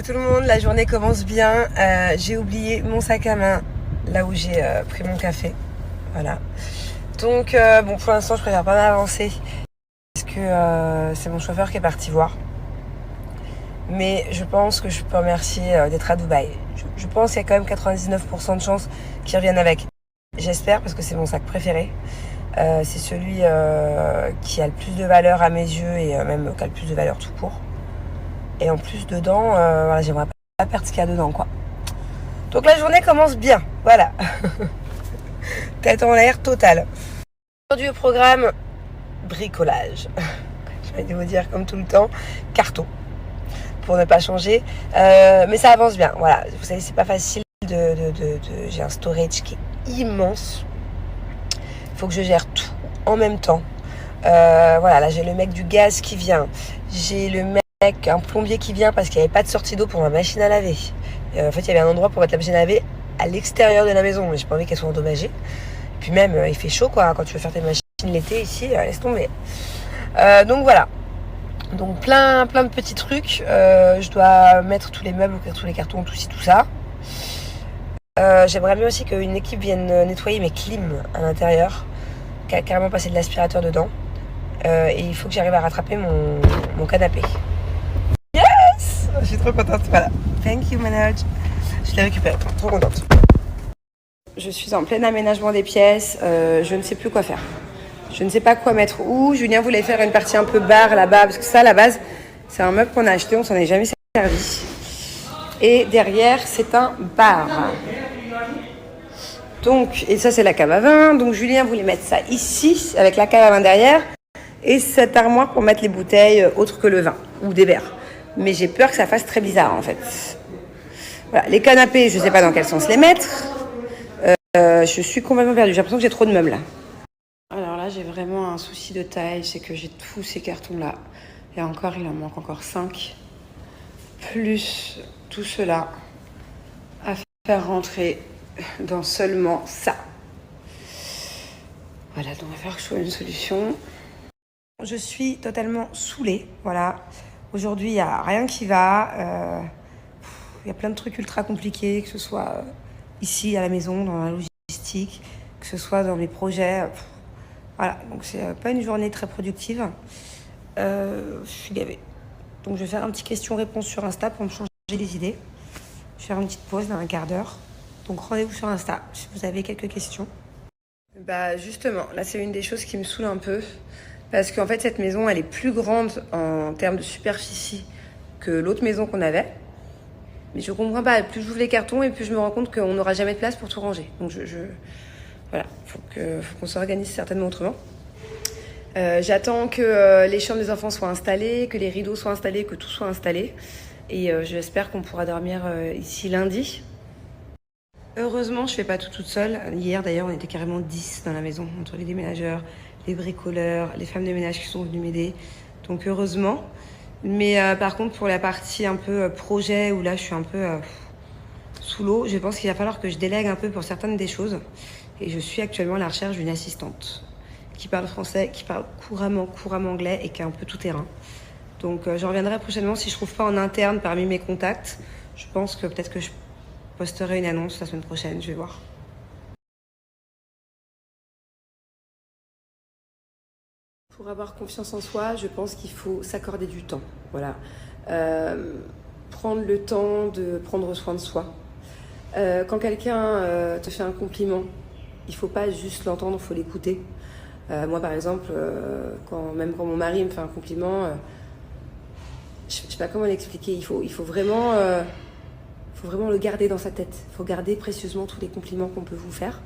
Tout le monde, la journée commence bien. J'ai oublié mon sac à main là où j'ai pris mon café. Voilà. Donc bon, pour l'instant je préfère pas m'avancer parce que c'est mon chauffeur qui est parti voir. Mais je pense que je peux remercier d'être à Dubaï. Je pense qu'il y a quand même 99% de chances qu'il revienne avec. J'espère parce que c'est mon sac préféré. C'est celui qui a le plus de valeur à mes yeux et même qui a le plus de valeur tout court. Et en plus dedans, voilà, j'aimerais pas perdre ce qu'il y a dedans, quoi. Donc la journée commence bien, voilà. Tête en l'air totale. Aujourd'hui au programme, bricolage. Je vais vous dire comme tout le temps, carton. Pour ne pas changer. Mais ça avance bien, voilà. Vous savez, c'est pas facile j'ai un storage qui est immense. Il faut que je gère tout en même temps. Voilà, là j'ai le mec du gaz qui vient. J'ai le mec, un plombier qui vient parce qu'il n'y avait pas de sortie d'eau pour ma machine à laver. En fait, il y avait un endroit pour mettre la machine à laver à l'extérieur de la maison, mais j'ai pas envie qu'elle soit endommagée. Et puis même, il fait chaud, quoi, quand tu veux faire tes machines l'été ici, laisse tomber. Donc voilà. Donc plein de petits trucs. Je dois mettre tous les meubles, tous les cartons, tout ci, tout ça. J'aimerais bien aussi qu'une équipe vienne nettoyer mes clims à l'intérieur, carrément passer de l'aspirateur dedans. Et il faut que j'arrive à rattraper mon canapé. Yes! Je suis trop contente. Voilà. Thank you, Manoj. Je l'ai récupéré. Trop contente. Je suis en plein aménagement des pièces. Je ne sais plus quoi faire. Je ne sais pas quoi mettre où. Julien voulait faire une partie un peu bar là-bas. Parce que ça, à la base, c'est un meuble qu'on a acheté. On s'en est jamais servi. Et derrière, c'est un bar. Donc, et ça, c'est la cave à vin. Donc, Julien voulait mettre ça ici, avec la cave à vin derrière. Et cette armoire pour mettre les bouteilles autres que le vin. Ou des verres. Mais j'ai peur que ça fasse très bizarre, en fait. Voilà. Les canapés, je ne sais pas dans quel sens les mettre. Je suis complètement perdue. J'ai l'impression que j'ai trop de meubles, là. Alors là, j'ai vraiment un souci de taille. C'est que j'ai tous ces cartons-là. Et encore, il en manque encore 5. Plus tout cela à faire rentrer dans seulement ça. Voilà, donc il va falloir que je trouve une solution. Je suis totalement saoulée, voilà. Aujourd'hui, il n'y a rien qui va. Il y a plein de trucs ultra compliqués, que ce soit ici à la maison, dans la logistique, que ce soit dans mes projets. Voilà, donc c'est pas une journée très productive. Je suis gavée. Donc je vais faire un petit question-réponse sur Insta pour me changer les idées. Je vais faire une petite pause dans un quart d'heure. Donc rendez-vous sur Insta si vous avez quelques questions. Bah justement, là c'est une des choses qui me saoule un peu. Parce qu'en fait cette maison elle est plus grande en termes de superficie que l'autre maison qu'on avait. Mais je comprends pas, plus j'ouvre les cartons et plus je me rends compte qu'on n'aura jamais de place pour tout ranger. Donc voilà, faut qu'on s'organise certainement autrement. J'attends que les chambres des enfants soient installées, que les rideaux soient installés, que tout soit installé. Et j'espère qu'on pourra dormir ici lundi. Heureusement, je fais pas tout toute seule. Hier, d'ailleurs, on était carrément 10 dans la maison, entre les déménageurs, les bricoleurs, les femmes de ménage qui sont venues m'aider. Donc, heureusement. Mais par contre, pour la partie un peu projet, où là, je suis un peu sous l'eau, je pense qu'il va falloir que je délègue un peu pour certaines des choses. Et je suis actuellement à la recherche d'une assistante qui parle français, qui parle couramment anglais et qui est un peu tout terrain. Donc, j'en reviendrai prochainement si je trouve pas en interne parmi mes contacts. Je pense que peut-être que je posterai une annonce la semaine prochaine, je vais voir. Pour avoir confiance en soi, je pense qu'il faut s'accorder du temps. Voilà. Prendre le temps de prendre soin de soi. Quand quelqu'un te fait un compliment, il ne faut pas juste l'entendre, il faut l'écouter. Moi, par exemple, même quand mon mari me fait un compliment, je ne sais pas comment l'expliquer, il faut vraiment le garder dans sa tête. Il faut garder précieusement tous les compliments qu'on peut vous faire.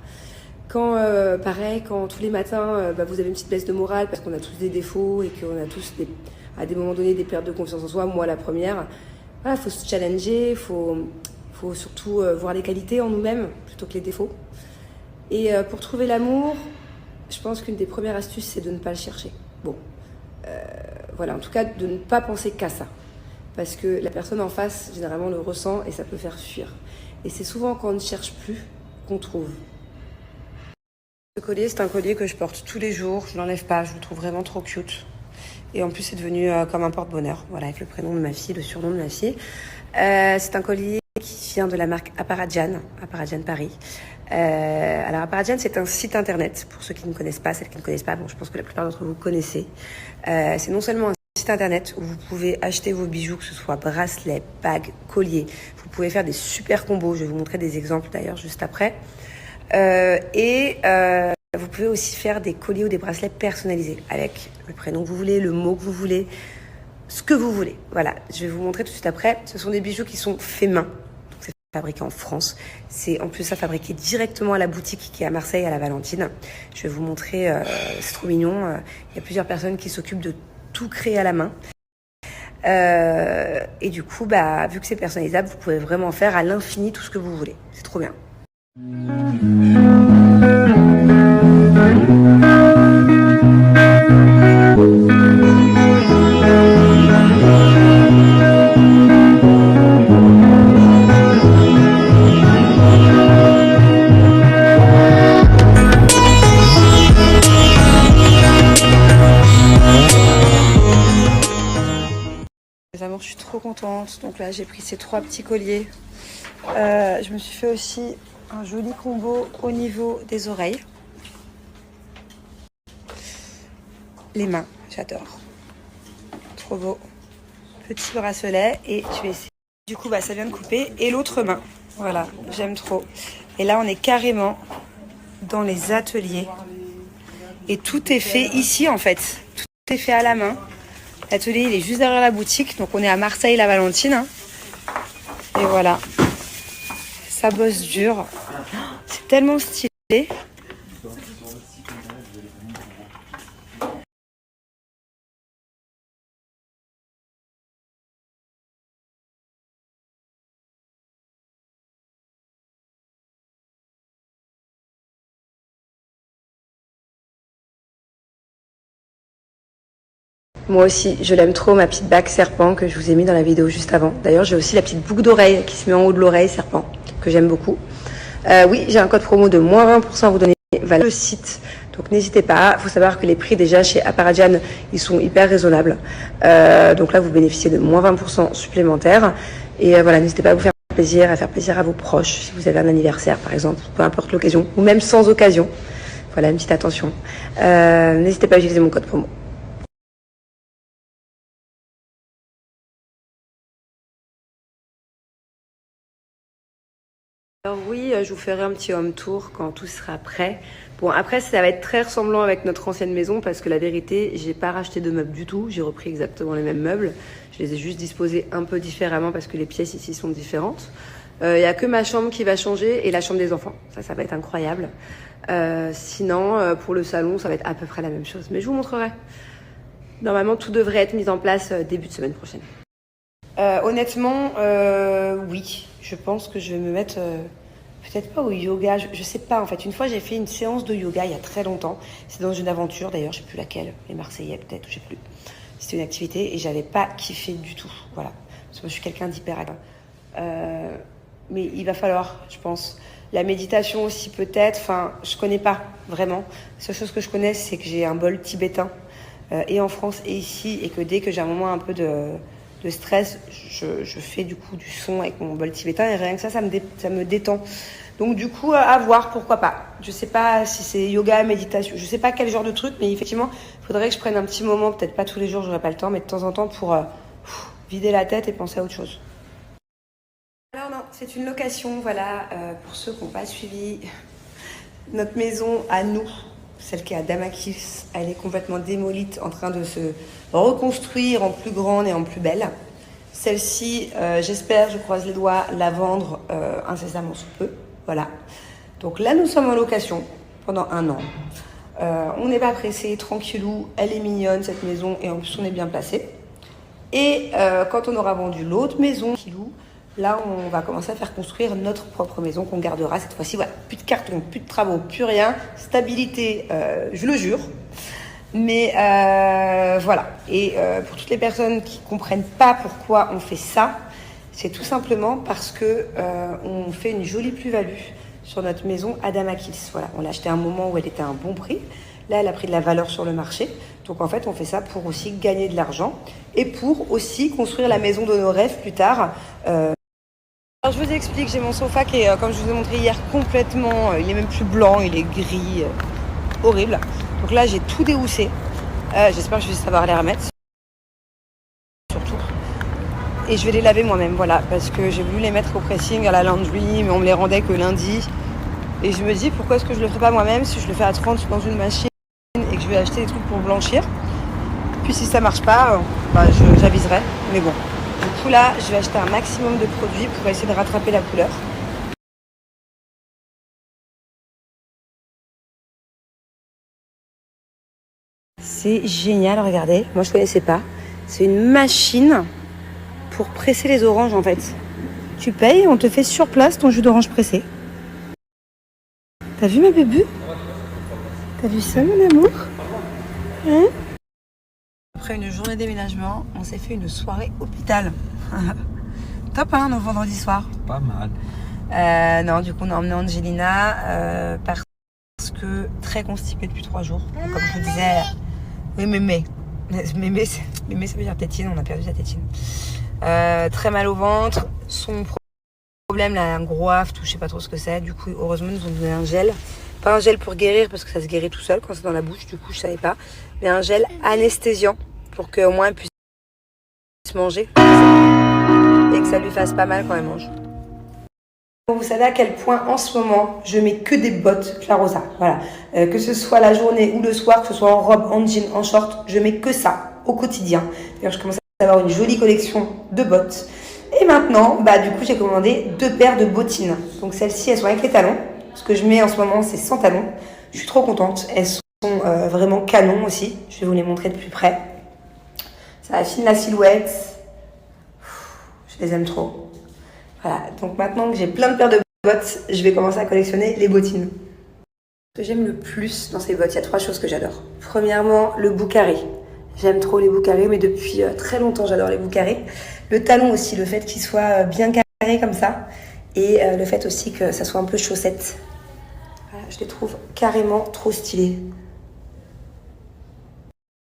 Quand tous les matins, vous avez une petite baisse de morale parce qu'on a tous des défauts et qu'on a tous, à des moments donnés, des pertes de confiance en soi, moi la première, voilà, faut se challenger, il faut surtout voir les qualités en nous-mêmes plutôt que les défauts. Et pour trouver l'amour, je pense qu'une des premières astuces, c'est de ne pas le chercher. Bon, voilà, en tout cas, de ne pas penser qu'à ça. Parce que la personne en face, généralement, le ressent et ça peut faire fuir. Et c'est souvent quand on ne cherche plus qu'on trouve. Ce collier, c'est un collier que je porte tous les jours. Je ne l'enlève pas, je le trouve vraiment trop cute. Et en plus, c'est devenu comme un porte-bonheur. Voilà, avec le prénom de ma fille, le surnom de ma fille. C'est un collier qui vient de la marque Aparajan Paris. Alors Aparajan, c'est un site internet, pour ceux qui ne connaissent pas, celles qui ne connaissent pas, bon je pense que la plupart d'entre vous connaissez. C'est non seulement un site internet où vous pouvez acheter vos bijoux, que ce soit bracelets, bagues, colliers. Vous pouvez faire des super combos, je vais vous montrer des exemples d'ailleurs juste après. Vous pouvez aussi faire des colliers ou des bracelets personnalisés avec le prénom que vous voulez, le mot que vous voulez, ce que vous voulez. Voilà, je vais vous montrer tout de suite après. Ce sont des bijoux qui sont faits main. Donc c'est fabriqué en France. C'est en plus ça fabriqué directement à la boutique qui est à Marseille, à la Valentine. Je vais vous montrer, c'est trop mignon. Il y a plusieurs personnes qui s'occupent de tout créer à la main. Et du coup, vu que c'est personnalisable, vous pouvez vraiment faire à l'infini tout ce que vous voulez. C'est trop bien. Les amours, je suis trop contente. Donc là, j'ai pris ces 3 petits colliers. Je me suis fait aussi un joli combo au niveau des oreilles. Les mains, j'adore. Trop beau. Petit bracelet et je vais essayer. Du coup, ça vient de couper. Et l'autre main. Voilà, j'aime trop. Et là, on est carrément dans les ateliers. Et tout est fait ici, en fait. Tout est fait à la main. L'atelier, il est juste derrière la boutique. Donc, on est à Marseille, la Valentine. Et voilà. Ça bosse dur. C'est tellement stylé. Moi aussi, je l'aime trop, ma petite bague serpent que je vous ai mis dans la vidéo juste avant. D'ailleurs, j'ai aussi la petite boucle d'oreille qui se met en haut de l'oreille serpent, que j'aime beaucoup. Oui, j'ai un code promo de moins 20% à vous donner vers le site. Donc n'hésitez pas. Il faut savoir que les prix déjà chez Aparajan, ils sont hyper raisonnables. Donc là, vous bénéficiez de moins 20% supplémentaires. Et voilà, n'hésitez pas à vous faire plaisir, à faire plaisir à vos proches, si vous avez un anniversaire par exemple, peu importe l'occasion, ou même sans occasion. Voilà, une petite attention. N'hésitez pas à utiliser mon code promo. Alors oui, je vous ferai un petit home tour quand tout sera prêt. Bon, après, ça va être très ressemblant avec notre ancienne maison parce que la vérité, j'ai pas racheté de meubles du tout. J'ai repris exactement les mêmes meubles. Je les ai juste disposés un peu différemment parce que les pièces ici sont différentes. Il y a que ma chambre qui va changer et la chambre des enfants. Ça va être incroyable. Sinon, pour le salon, ça va être à peu près la même chose. Mais je vous montrerai. Normalement, tout devrait être mis en place début de semaine prochaine. Honnêtement, oui. Je pense que je vais me mettre, peut-être pas au yoga, je sais pas en fait. Une fois, j'ai fait une séance de yoga il y a très longtemps. C'est dans une aventure d'ailleurs, je sais plus laquelle, les Marseillais peut-être, je sais plus. C'était une activité et j'avais pas kiffé du tout. Voilà. Parce que moi, je suis quelqu'un d'hyper actif. Mais il va falloir, je pense. La méditation aussi peut-être, enfin, je connais pas vraiment. La seule chose que je connais, c'est que j'ai un bol tibétain, et en France et ici, et que dès que j'ai un moment un peu de stress, je fais du coup du son avec mon bol tibétain et rien que ça me détend. Donc du coup, à voir, pourquoi pas. Je sais pas si c'est yoga, méditation, je sais pas quel genre de truc, mais effectivement, il faudrait que je prenne un petit moment, peut-être pas tous les jours, j'aurai pas le temps, mais de temps en temps pour vider la tête et penser à autre chose. Alors non, c'est une location, voilà, pour ceux qui n'ont pas suivi notre maison à nous. Celle qui est à Damakils, elle est complètement démolie, en train de se reconstruire en plus grande et en plus belle. Celle-ci, j'espère, je croise les doigts, la vendre incessamment sous peu. Voilà. Donc là, nous sommes en location pendant 1 an. On n'est pas pressé, tranquillou. Elle est mignonne, cette maison, et en plus, on est bien placé. Et quand on aura vendu l'autre maison, tranquillou, là, on va commencer à faire construire notre propre maison qu'on gardera cette fois-ci. Voilà, plus de carton, plus de travaux, plus rien. Stabilité, je le jure. Mais voilà. Et pour toutes les personnes qui ne comprennent pas pourquoi on fait ça, c'est tout simplement parce que on fait une jolie plus-value sur notre maison à Damakils. Voilà, on l'a acheté à un moment où elle était à un bon prix. Là, elle a pris de la valeur sur le marché. Donc en fait, on fait ça pour aussi gagner de l'argent et pour aussi construire la maison de nos rêves plus tard. Alors je vous explique, j'ai mon sofa qui est, comme je vous ai montré hier, complètement, il est même plus blanc, il est gris, horrible. Donc là, j'ai tout déhoussé. J'espère que je vais savoir les remettre. Surtout. Et je vais les laver moi-même, voilà, parce que j'ai voulu les mettre au pressing à la laundry, mais on me les rendait que lundi. Et je me dis, pourquoi est-ce que je le ferais pas moi-même si je le fais à 30 dans une machine et que je vais acheter des trucs pour blanchir. Puis si ça marche pas, j'aviserai. Mais bon, du coup là, je vais acheter un maximum de produits pour essayer de rattraper la couleur. C'est génial, regardez. Moi, je connaissais pas. C'est une machine pour presser les oranges, en fait. Tu payes, on te fait sur place ton jus d'orange pressé. T'as vu ma bébé? T'as vu ça, mon amour? Hein? Après une journée de déménagement, on s'est fait une soirée hôpital. Top, hein, nos vendredis soirs. Pas mal. Non, du coup, on a emmené Angelina parce que très constipée depuis 3 jours. Donc, comme je vous disais, oui, mémé, ça veut dire tétine, on a perdu sa tétine. Très mal au ventre. Son problème, là, un gros aft, ou je sais pas trop ce que c'est. Du coup, heureusement, ils nous ont donné un gel. Pas un gel pour guérir parce que ça se guérit tout seul quand c'est dans la bouche, du coup je savais pas. Mais un gel anesthésiant pour qu'au moins elle puisse manger et que ça lui fasse pas mal quand elle mange. Vous savez à quel point en ce moment je mets que des bottes Clarosa. Voilà. Que ce soit la journée ou le soir, que ce soit en robe, en jean, en short, je mets que ça au quotidien. D'ailleurs je commence à avoir une jolie collection de bottes. Et maintenant, du coup j'ai commandé 2 paires de bottines. Donc celles-ci elles sont avec les talons. Ce que je mets en ce moment, c'est sans talons. Je suis trop contente. Elles sont vraiment canon aussi. Je vais vous les montrer de plus près. Ça affine la silhouette. Je les aime trop. Voilà. Donc maintenant que j'ai plein de paires de bottes, je vais commencer à collectionner les bottines. Ce que j'aime le plus dans ces bottes, il y a 3 choses que j'adore. Premièrement, le bout carré. J'aime trop les bouts carrés, mais depuis très longtemps, j'adore les bouts carrés. Le talon aussi, le fait qu'il soit bien carré comme ça. Et le fait aussi que ça soit un peu chaussette. Voilà, je les trouve carrément trop stylés.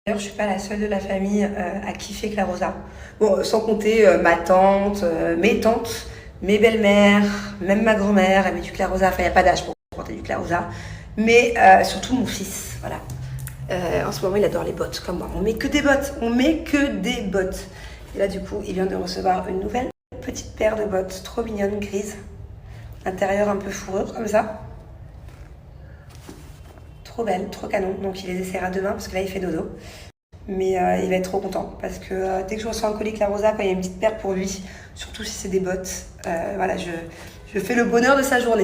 D'ailleurs, je suis pas la seule de la famille à kiffer Clarosa. Bon, sans compter ma tante, mes tantes, mes belles-mères, même ma grand-mère, elle met du Clarosa. Enfin, il n'y a pas d'âge pour porter du Clarosa. Mais surtout mon fils, voilà. En ce moment, il adore les bottes, comme moi. On met que des bottes, on met que des bottes. Et là, du coup, il vient de recevoir une nouvelle petite paire de bottes, trop mignonne, grise. Intérieur un peu fourrure, comme ça. Trop belle, trop canon. Donc, il les essaiera demain, parce que là, il fait dodo. Mais il va être trop content, parce que dès que je reçois un colis Clarosa, quand il y a une petite paire pour lui, surtout si c'est des bottes, voilà, je fais le bonheur de sa journée.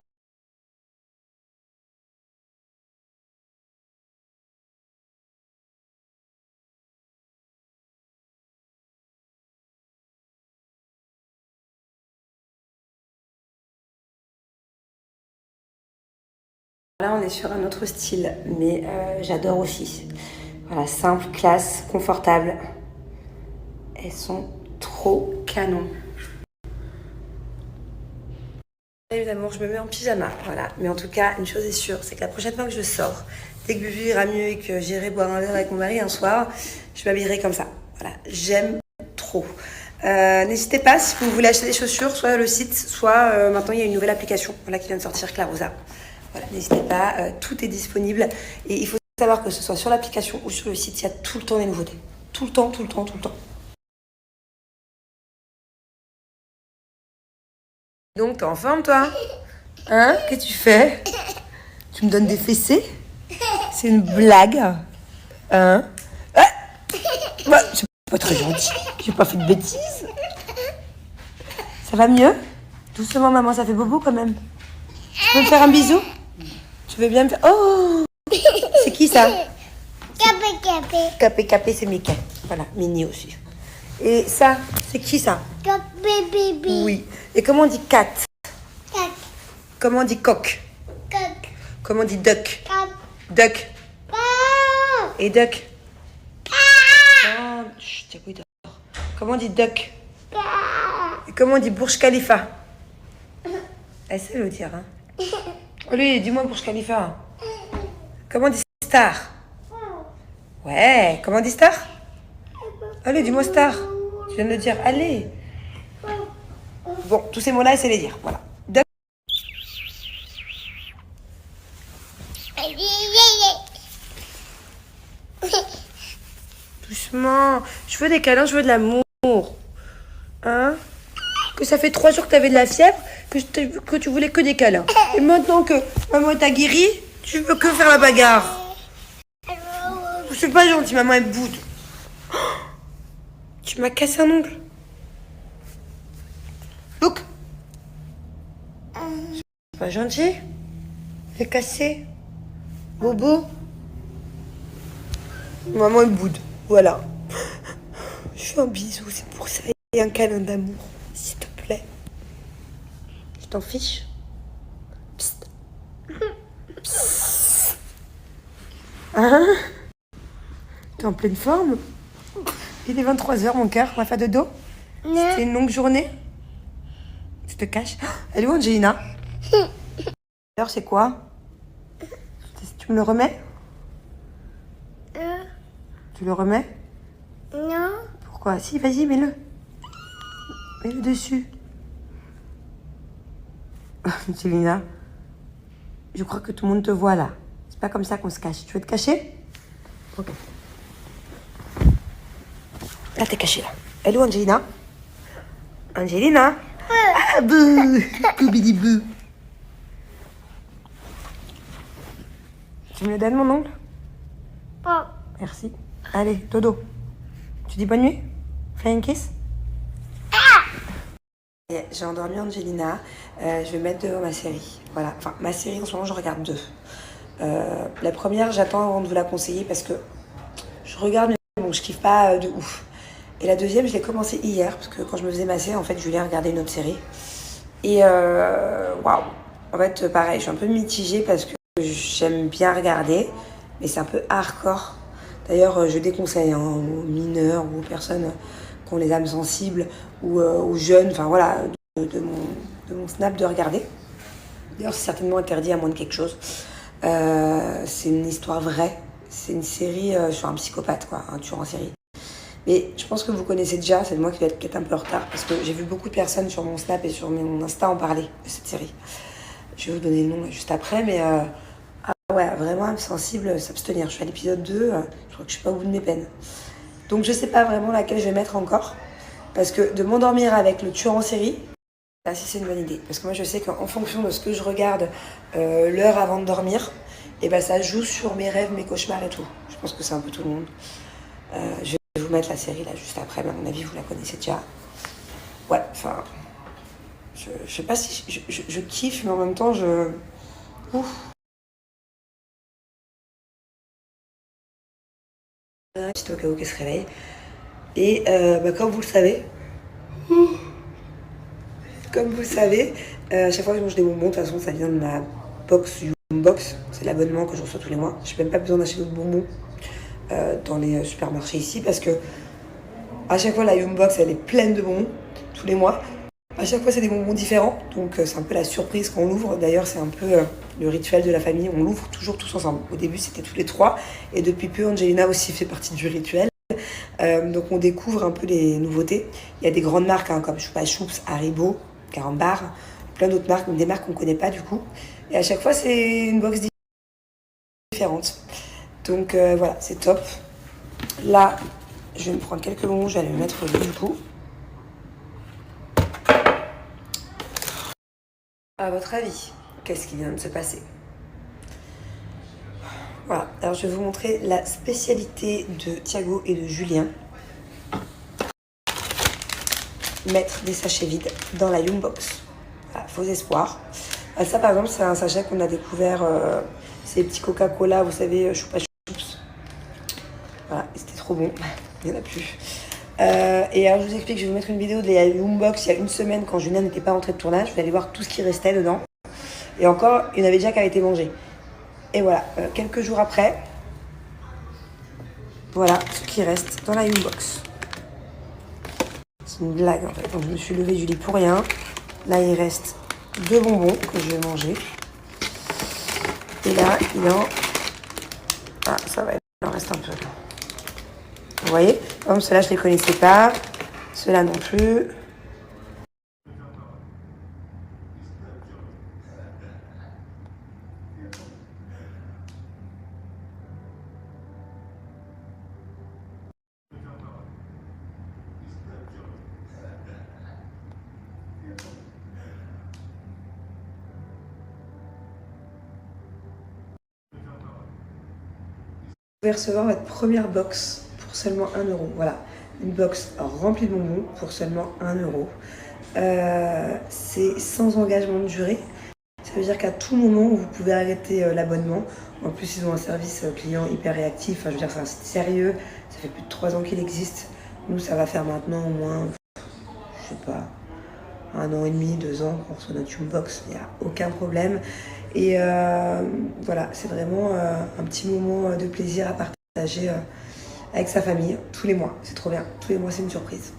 Là, on est sur un autre style, mais j'adore aussi. Voilà, simple, classe, confortable. Elles sont trop canon. Évidemment, je me mets en pyjama, voilà. Mais en tout cas, une chose est sûre, c'est que la prochaine fois que je sors, dès que Bubu ira mieux et que j'irai boire un verre avec mon mari un soir, je m'habillerai comme ça. Voilà, j'aime trop. N'hésitez pas, si vous voulez acheter des chaussures, soit le site, soit maintenant il y a une nouvelle application voilà, qui vient de sortir, Clarosa. Voilà, n'hésitez pas, tout est disponible. Et il faut savoir que ce soit sur l'application ou sur le site, il y a tout le temps des nouveautés. Tout le temps, tout le temps, tout le temps. Donc, t'es en forme, toi? Hein? Qu'est-ce que tu fais? Tu me donnes des fessées? C'est une blague. Hein? Ah c'est pas très gentil. J'ai pas fait de bêtises. Ça va mieux? Doucement, maman, ça fait bobo quand même. Tu peux me faire un bisou? Tu veux bien me faire... Oh! C'est qui ça? Capé, capé. Capé, capé, c'est Mickey. Voilà, Minnie aussi. Et ça, c'est qui ça? Capé, bébé. Oui. Et comment on dit cat? Cac, Comment on dit coq? cac, Comment on dit duck? cac. Duck. Ah, Et duck? Ah, chut, tiens, oui, dehors. Comment on dit duck? ah. Et comment on dit Burj Khalifa? Essaie de le dire, hein. Oh, lui, dis-moi Burj Khalifa. Comment on dit star. Ouais, comment on dit star? Allez, dis-moi star. Tu viens de le dire, allez. Bon, tous ces mots-là, c'est les dire, voilà. Doucement. Je veux des câlins, je veux de l'amour. Hein? Que ça fait 3 jours que t'avais de la fièvre, que tu voulais que des câlins. Et maintenant que maman t'a guéri, tu veux que faire la bagarre. C'est pas gentil, maman elle boude. Oh, tu m'as cassé un ongle. Look. C'est pas gentil. J'ai cassé. Bobo. Maman elle boude. Voilà. Je fais un bisou, c'est pour ça. Et un câlin d'amour, s'il te plaît. Je t'en fiche. Psst. Psst. Hein? T'es en pleine forme? Il est 23h, mon cœur. On va faire de dos? C'était une longue journée? Tu te caches? Elle est où, Angelina? Alors, c'est quoi? Tu me le remets? Tu le remets? Non. Pourquoi? Si, vas-y, mets-le. Mets-le dessus. Angelina, je crois que tout le monde te voit là. C'est pas comme ça qu'on se cache. Tu veux te cacher? Ok. Là, t'es caché là. Elle est où, Angelina? Angelina? Ah, bouh! Coubidi-bou. Tu me le donnes, mon ongle? Bon. Merci. Allez, dodo. Tu dis bonne nuit? Fais une kiss? J'ai endormi Angelina. Je vais mettre devant ma série. Voilà. Enfin, ma série, en ce moment, je regarde 2. La première, j'attends avant de vous la conseiller parce que je regarde, mais bon, je kiffe pas de ouf. Et la deuxième, je l'ai commencé hier parce que quand je me faisais masser, en fait, je voulais regarder une autre série. Et waouh! En fait, pareil, je suis un peu mitigée parce que j'aime bien regarder, mais c'est un peu hardcore. D'ailleurs, je déconseille aux mineurs ou aux personnes qui ont les âmes sensibles ou aux jeunes, enfin voilà, de mon snap de regarder. D'ailleurs, c'est certainement interdit à moins de quelque chose. C'est une histoire vraie. C'est une série sur un psychopathe, quoi, un tueur en série. Mais je pense que vous connaissez déjà, c'est moi qui vais être peut-être un peu en retard parce que j'ai vu beaucoup de personnes sur mon Snap et sur mon Insta en parler de cette série. Je vais vous donner le nom juste après, mais ouais, vraiment âme sensible, s'abstenir. Je suis à l'épisode 2, je crois que je suis pas au bout de mes peines. Donc je sais pas vraiment laquelle je vais mettre encore parce que de m'endormir avec le tueur en série, là si c'est une bonne idée. Parce que moi je sais qu'en fonction de ce que je regarde l'heure avant de dormir, et ben ça joue sur mes rêves, mes cauchemars et tout. Je pense que c'est un peu tout le monde. Je vais vous mettre la série là juste après, mais à mon avis vous la connaissez déjà. Ouais, enfin, je sais pas si je kiffe, mais en même temps je... Ouf. Juste au cas où qu'elle se réveille. Et comme vous le savez, à chaque fois que je mange des bonbons, de toute façon ça vient de ma box Box, c'est l'abonnement que je reçois tous les mois. Je n'ai même pas besoin d'acheter d'autres bonbons dans les supermarchés ici parce que à chaque fois la Box elle est pleine de bonbons tous les mois. À chaque fois c'est des bonbons différents, donc c'est un peu la surprise quand on l'ouvre. D'ailleurs c'est un peu le rituel de la famille, on l'ouvre toujours tous ensemble. Au début c'était tous les 3 et depuis peu Angelina aussi fait partie du rituel. Donc on découvre un peu les nouveautés. Il y a des grandes marques comme Choupa Choups, Haribo, Carambar, plein d'autres marques, des marques qu'on ne connaît pas du coup. Et à chaque fois, c'est une box différente. Donc voilà, c'est top. Là, je vais me prendre quelques bonbons, je vais aller me mettre au lit du coup. À votre avis, qu'est-ce qui vient de se passer? Voilà, alors je vais vous montrer la spécialité de Thiago et de Julien. Mettre des sachets vides dans la Box. Voilà, faux espoir. Ça par exemple c'est un sachet qu'on a découvert, c'est les petits Coca-Cola, vous savez, Choupa Choups. Voilà, c'était trop bon, il n'y en a plus. Et alors je vous explique, je vais vous mettre une vidéo de la Box il y a une semaine quand Julien n'était pas rentré de tournage. Je vais aller voir tout ce qui restait dedans. Et encore, il y en avait déjà qui avaient été mangés. Et voilà, quelques jours après, voilà ce qui reste dans la Box. C'est une blague en fait, donc je me suis levée du lit pour rien. Là il reste 2 bonbons que je vais manger. Et là il en Ah, ça va, il en reste un peu. Vous voyez? Par exemple, ceux-là, je les connaissais pas. Ceux-là non plus. Vous pouvez recevoir votre première box pour seulement 1 euro. Voilà, une box remplie de bonbons pour seulement 1 euro. C'est sans engagement de durée. Ça veut dire qu'à tout moment, vous pouvez arrêter l'abonnement. En plus, ils ont un service client hyper réactif. Enfin, je veux dire, c'est un site sérieux. Ça fait plus de 3 ans qu'il existe. Nous, ça va faire maintenant au moins, je sais pas, 1 an et demi, 2 ans qu'on reçoit notre box. Il n'y a aucun problème. Et voilà, c'est vraiment un petit moment de plaisir à partager avec sa famille tous les mois. C'est trop bien. Tous les mois, c'est une surprise.